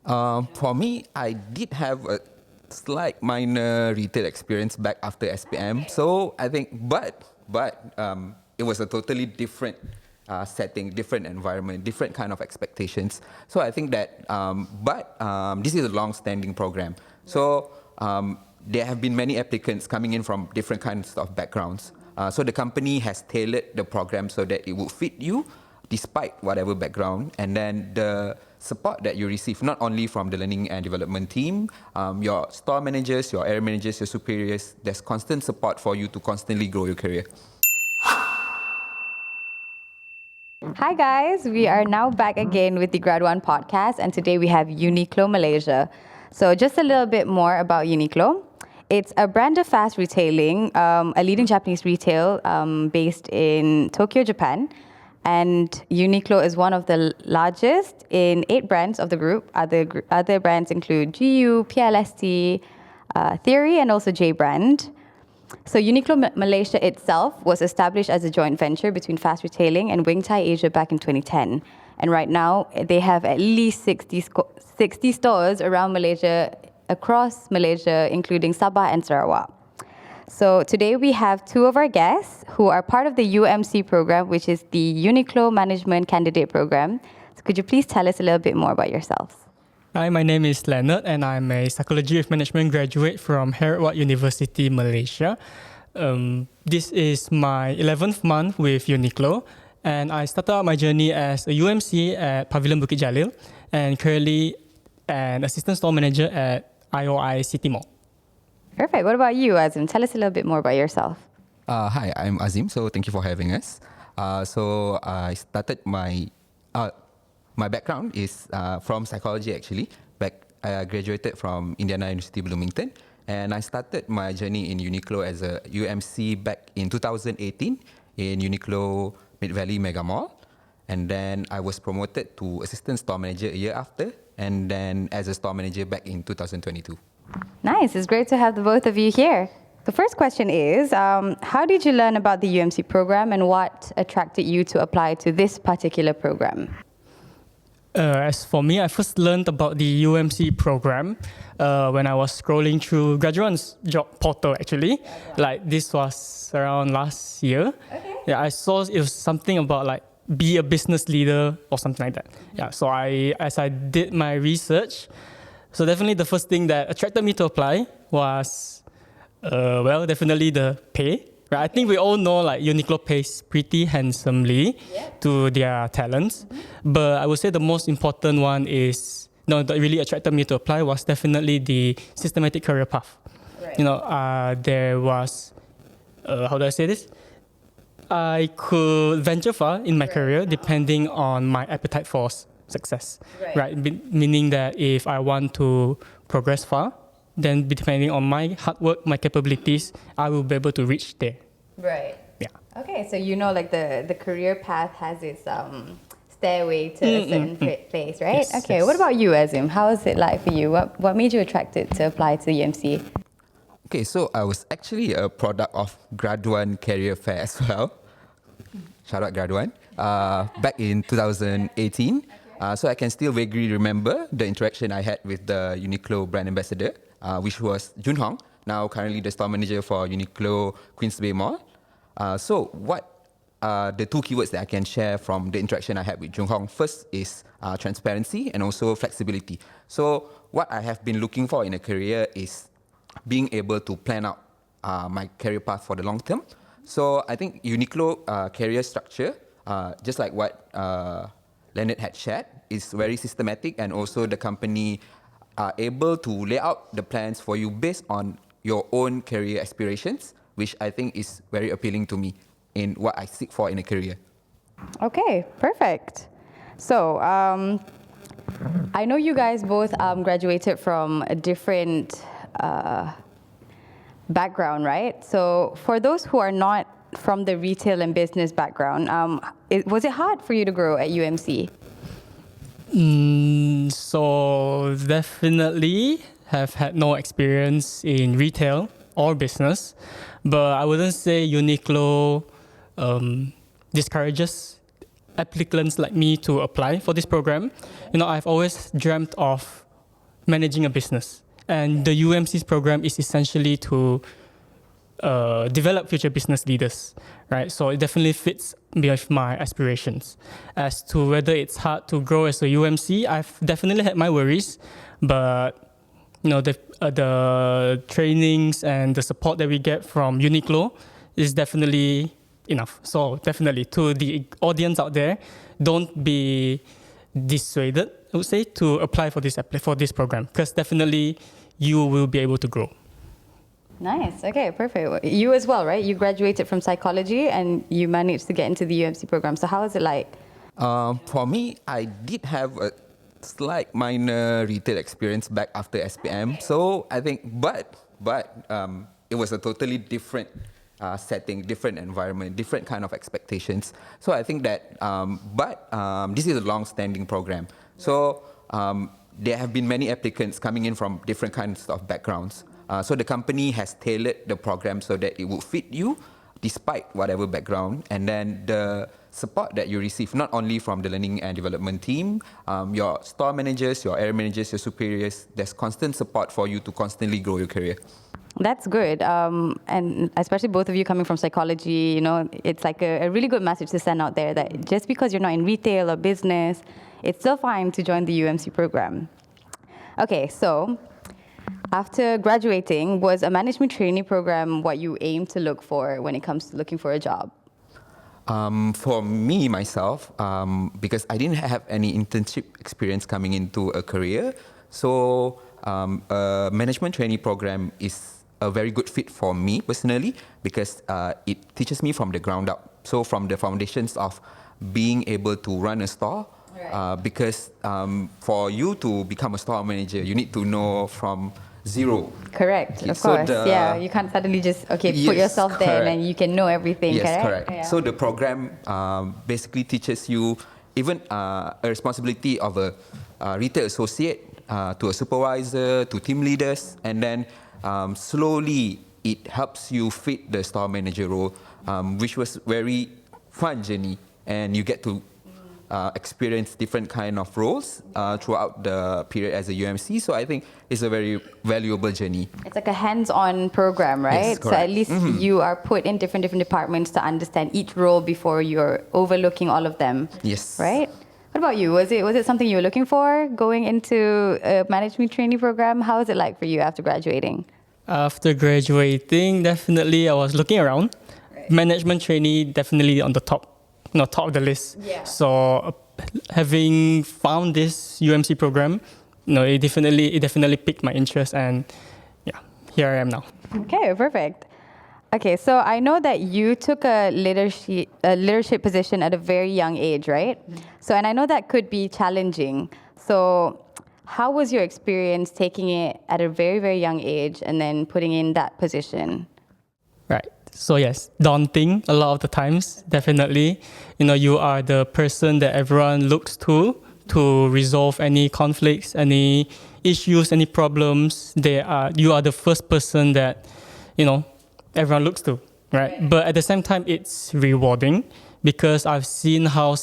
For me, I did have a slight minor retail experience back after SPM. So I think, but it was a totally different setting, different environment, different kind of expectations. So I think that, this is a long-standing program. So there have been many applicants coming in from different kinds of backgrounds. So the company has tailored the program so that it would fit you despite whatever background. And then the support that you receive, not only from the learning and development team, your store managers, your area managers, your superiors, there's constant support for you to constantly grow your career. Hi guys, we are now back again with the GRADUAN Podcast, and today we have UNIQLO Malaysia. So just a little bit more about UNIQLO. It's a brand of fast retailing, a leading Japanese retail based in Tokyo, Japan. And UNIQLO is one of the largest in 8 brands of the group. Other brands include GU, PLST, Theory, and also J Brand. So UNIQLO Malaysia itself was established as a joint venture between Fast Retailing and Wing Thai Asia back in 2010. And right now, they have at least 60 stores around Malaysia, across Malaysia, including Sabah and Sarawak. So today we have 2 of our guests who are part of the UMC program, which is the UNIQLO Management Candidate program. So could you please tell us a little bit more about yourselves? Hi, my name is Leonard and I'm a Psychology with Management graduate from Heriot University, Malaysia. This is my 11th month with UNIQLO, and I started out my journey as a UMC at Pavilion Bukit Jalil and currently an Assistant Store Manager at IOI City Mall. Perfect. What about you, Azim? Tell us a little bit more about yourself. Hi, I'm Azim. So thank you for having us. So I started my background is from psychology actually. I graduated from Indiana University Bloomington, and I started my journey in UNIQLO as a UMC back in 2018 in UNIQLO Mid Valley Mega Mall. And then I was promoted to Assistant Store Manager a year after, and then as a Store Manager back in 2022. Nice. It's great to have the both of you here. The first question is, how did you learn about the UMC program and what attracted you to apply to this particular program? As for me, I first learned about the UMC program when I was scrolling through GRADUAN's job portal actually. Like this was around last year. Okay. Yeah, I saw it was something about like be a business leader or something like that. Yeah, so as I did my research, so definitely the first thing that attracted me to apply was, definitely the pay. Right? I think we all know like UNIQLO pays pretty handsomely to their talents. But I would say the most important one is, that really attracted me to apply was definitely the systematic career path. Right. There was, how do I say this? I could venture far in my career depending on my appetite for success. Right? Meaning that if I want to progress far, then depending on my hard work, my capabilities, I will be able to reach there. Right. Yeah. Okay, so like the career path has its stairway to a certain place, right? Yes, okay, yes. What about you, Azim? How was it like for you? What made you attracted to apply to UMC? Okay, so I was actually a product of GRADUAN Career Fair as well. Shout out GRADUAN. Back in 2018. So I can still vaguely remember the interaction I had with the UNIQLO brand ambassador, which was Jun Hong, now currently the store manager for UNIQLO Queens Bay Mall. So what are the 2 keywords that I can share from the interaction I had with Jun Hong? First is transparency and also flexibility. So what I have been looking for in a career is being able to plan out my career path for the long term. So I think UNIQLO career structure, just like what Leonard had shared, is very systematic, and also the company are able to lay out the plans for you based on your own career aspirations, which I think is very appealing to me in what I seek for in a career. Okay, perfect. So I know you guys both graduated from a different background, right? So for those who are not from the retail and business background, was it hard for you to grow at UMC? So definitely have had no experience in retail or business, but I wouldn't say UNIQLO discourages applicants like me to apply for this program. I've always dreamt of managing a business. And the UMC's program is essentially to develop future business leaders, right? So it definitely fits with my aspirations. As to whether it's hard to grow as a UMC, I've definitely had my worries, but the trainings and the support that we get from Uniqlo is definitely enough. So definitely, to the audience out there, don't be dissuaded, I would say, to apply for this program, because definitely you will be able to grow. Nice. Okay, perfect. You as well, right? You graduated from psychology and you managed to get into the UMC program. So how is it like? For me, I did have a slight minor retail experience back after SPM. So I think, but it was a totally different setting, different environment, different kind of expectations. So I think that, this is a long-standing program. So there have been many applicants coming in from different kinds of backgrounds. So the company has tailored the program so that it will fit you despite whatever background. And then the support that you receive, not only from the learning and development team, your store managers, your area managers, your superiors, there's constant support for you to constantly grow your career. That's good. And especially both of you coming from psychology, it's like a really good message to send out there that just because you're not in retail or business, it's still fine to join the UMC program. Okay, so after graduating, was a management trainee program what you aim to look for when it comes to looking for a job? For me, myself, because I didn't have any internship experience coming into a career, so a management trainee program is a very good fit for me personally, because it teaches me from the ground up. So from the foundations of being able to run a store, because for you to become a store manager, you need to know from zero. Correct, Okay, of so course. Yeah, you can't suddenly just put yourself there and then you can know everything. Yes, correct. Yeah. So the program basically teaches you even a responsibility of a retail associate to a supervisor, to team leaders, and then slowly it helps you fit the store manager role, which was very fun journey, and you get to experience different kind of roles throughout the period as a UMC. So I think it's a very valuable journey. It's like a hands-on program, right? Yes, so at least you are put in different departments to understand each role before you're overlooking all of them. Yes. Right? What about you? Was it something you were looking for going into a management trainee program? How was it like for you after graduating? After graduating, definitely I was looking around. Right. Management trainee definitely on the top of the list. Yeah. So having found this UMC program, it definitely piqued my interest, and here I am now. Okay, perfect. Okay, so I know that you took a leadership position at a very young age, right? So, and I know that could be challenging. So how was your experience taking it at a very, very young age and then putting in that position? Right. So yes, daunting a lot of the times, definitely. You are the person that everyone looks to resolve any conflicts, any issues, any problems. You are the first person that, everyone looks to, right? But at the same time, it's rewarding, because I've seen how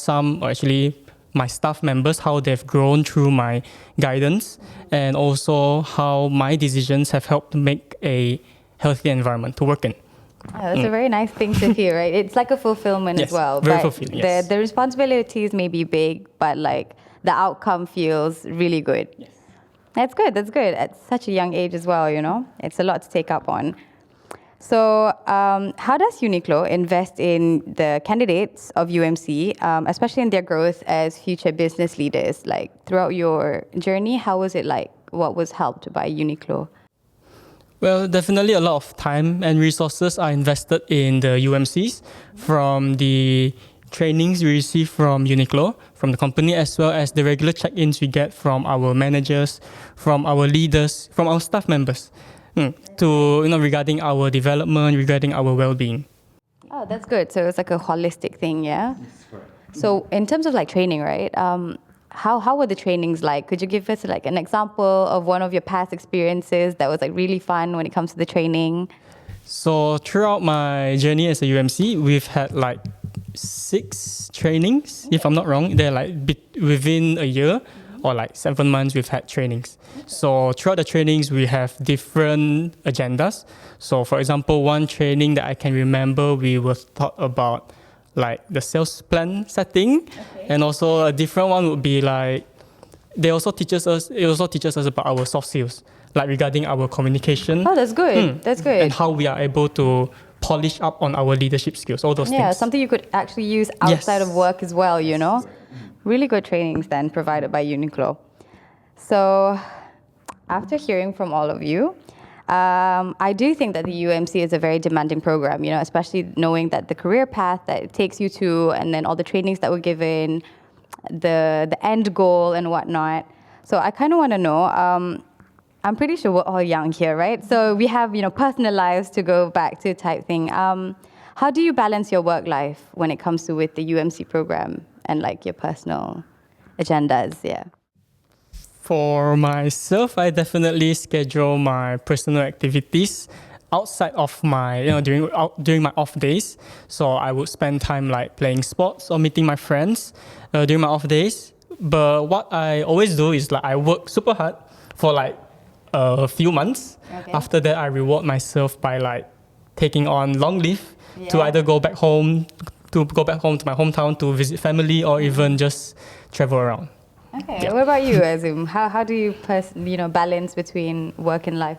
my staff members, how they've grown through my guidance, and also how my decisions have helped make a healthy environment to work in. Oh, that's a very nice thing to hear, right? It's like a fulfillment as well. Very fulfilling, yes. The responsibilities may be big, but the outcome feels really good. Yes. That's good. At such a young age as well, It's a lot to take up on. So how does Uniqlo invest in the candidates of UMC, especially in their growth as future business leaders? Throughout your journey, how was it like? What was helped by Uniqlo? Well, definitely a lot of time and resources are invested in the UMCs, from the trainings we receive from Uniqlo, from the company, as well as the regular check-ins we get from our managers, from our leaders, from our staff members, to regarding our development, regarding our well-being. Oh, that's good. So it's like a holistic thing, yeah? Yes, correct. So in terms of training, right? How were the trainings like? Could you give us an example of one of your past experiences that was really fun when it comes to the training? So throughout my journey as a UMC, we've had 6 trainings, if I'm not wrong. They're within a year or like 7 months, we've had trainings. So throughout the trainings, we have different agendas. So for example, one training that I can remember, we were taught about like the sales plan setting, and also a different one would be like, it also teaches us about our soft skills, like regarding our communication. Oh, that's good. That's good. And how we are able to polish up on our leadership skills, all those Yeah, things. something you could actually use outside of work as well, you know? Really good trainings then provided by Uniqlo. So after hearing from all of you, I do think that the UMC is a very demanding program, you know, especially knowing that the career path that it takes you to, and then all the trainings that we're given, the end goal and whatnot. So I kind of want to know, I'm pretty sure we're all young here, right? So we have, you know, personal lives to go back to type thing. How do you balance your work life when it comes to with the UMC program and like your personal agendas? Yeah. For myself, I definitely schedule my personal activities outside of my, during my off days. So I would spend time like playing sports or meeting my friends during my off days. But what I always do is like I work super hard for like a few months. Okay. After that, I reward myself by like taking on long leave to either go back home to my hometown to visit family, or even just travel around. Okay. Yeah. What about you, Azum? How do you balance between work and life?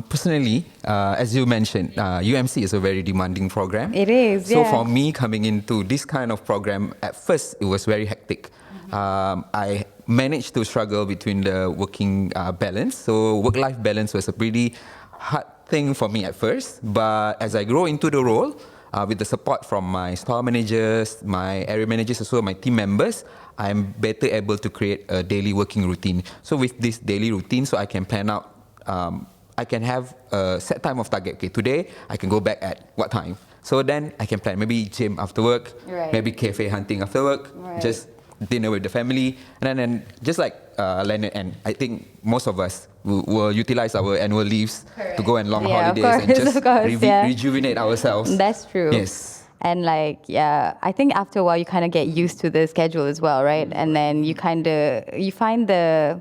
Personally, as you mentioned, UMC is a very demanding program. It is. So for me, coming into this kind of program, at first it was very hectic. I managed to struggle between the working balance. So work-life balance was a pretty hard thing for me at first. But as I grow into the role, with the support from my store managers, my area managers, also my team members, I'm better able to create a daily working routine. So with this daily routine, so I can plan out, I can have a set time of target. Okay, today I can go back at what time? So then I can plan maybe gym after work, maybe cafe hunting after work, just dinner with the family, and then just like Leonard, and I think most of us will utilize our annual leaves to go on long holidays and just rejuvenate ourselves. That's true. Yes. And like, I think after a while you kind of get used to the schedule as well, right? And then you find the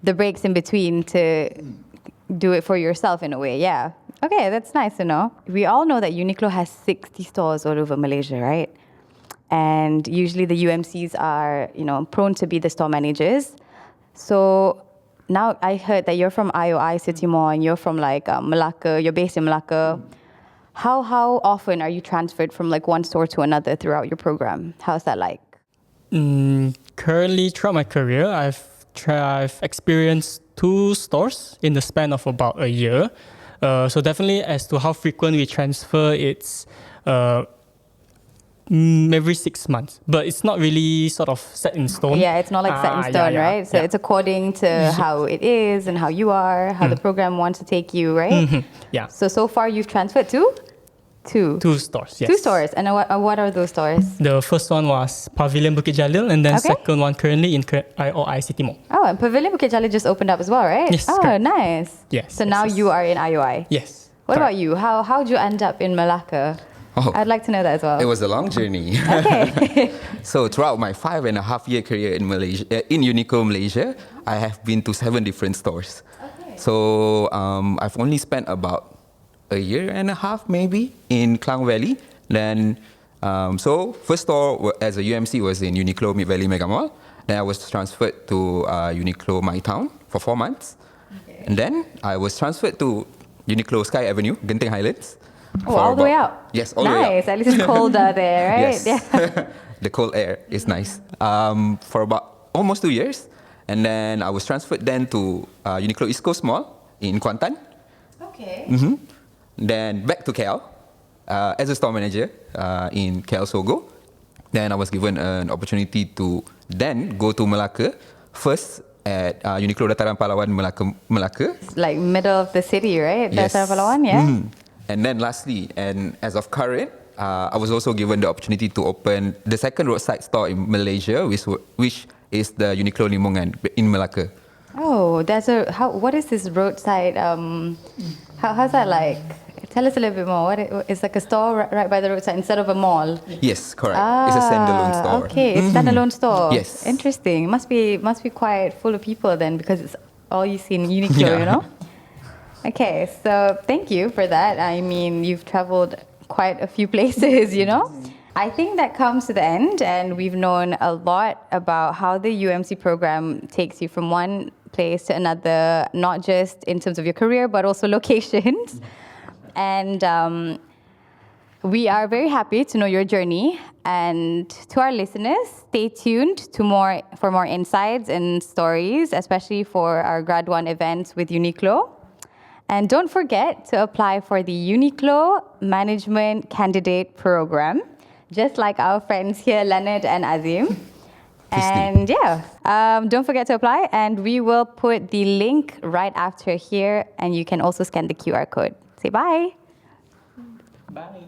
breaks in between to do it for yourself in a way. Yeah. Okay, that's nice to know. We all know that Uniqlo has 60 stores all over Malaysia, right? And usually the UMCs are, prone to be the store managers. So now I heard that you're from IOI City Mall and you're from like Malacca. You're based in Malacca. How often are you transferred from like one store to another throughout your program? How's that like? Currently, throughout my career, I've experienced 2 stores in the span of about a year. So definitely, as to how frequent we transfer, it's every 6 months, but it's not really sort of set in stone. Yeah, it's not like set in stone, right? So it's according to how it is and how you are, how the program wants to take you, right? Mm-hmm. Yeah. So far you've transferred to? Two stores, yes. 2 stores. And what are those stores? The first one was Pavilion Bukit Jalil, and then second one currently in IOI City Mall. Oh, and Pavilion Bukit Jalil just opened up as well, right? Yes. Oh, correct. Nice. Yes. So now you are in IOI. Yes. What about you? How'd you end up in Malacca? Oh, I'd like to know that as well. it was a long journey. Okay. So throughout my 5.5-year career in Malaysia, in Uniqlo Malaysia, I have been to 7 different stores. Okay. So I've only spent about a year and a half maybe in Klang Valley. Then, so first store as a UMC was in Uniqlo Mid Valley Mega Mall. Then I was transferred to Uniqlo My Town for 4 months. Okay. And then I was transferred to Uniqlo Sky Avenue, Genting Highlands. Oh, all the way out? Yes, all the way out. Nice. At least it's colder there, right? Yes. Yeah. The cold air is nice. For about almost 2 years. And then I was transferred then to Uniqlo East Coast Mall in Kuantan. Okay. Mm-hmm. Then back to KL as a store manager in KL Sogo. Then I was given an opportunity to then go to Malacca, first at Uniqlo Dataran Pahlawan Malacca. It's like middle of the city, right? Yes. Dataran Pahlawan, yeah. Mm-hmm. And then lastly, and as of current, I was also given the opportunity to open the second roadside store in Malaysia, which is the Uniqlo Limongan in Malacca. Oh, what is this roadside? How's that like Tell us a little bit more. It's like a store right by the roadside instead of a mall. Yes, correct. It's a standalone store. Okay, it's standalone store. Yes. Interesting. Must be quite full of people then, because it's all you see in Uniqlo, you know? Okay, so thank you for that. I mean, you've traveled quite a few places, you know? I think that comes to the end, and we've known a lot about how the UMC program takes you from one place to another, not just in terms of your career, but also locations. And we are very happy to know your journey. And to our listeners, stay tuned for more insights and stories, especially for our GRADUAN events with Uniqlo. And don't forget to apply for the UNIQLO Management Candidate program, just like our friends here, Leonard and Azim. And don't forget to apply, and we will put the link right after here, and you can also scan the QR code. Say bye. Bye.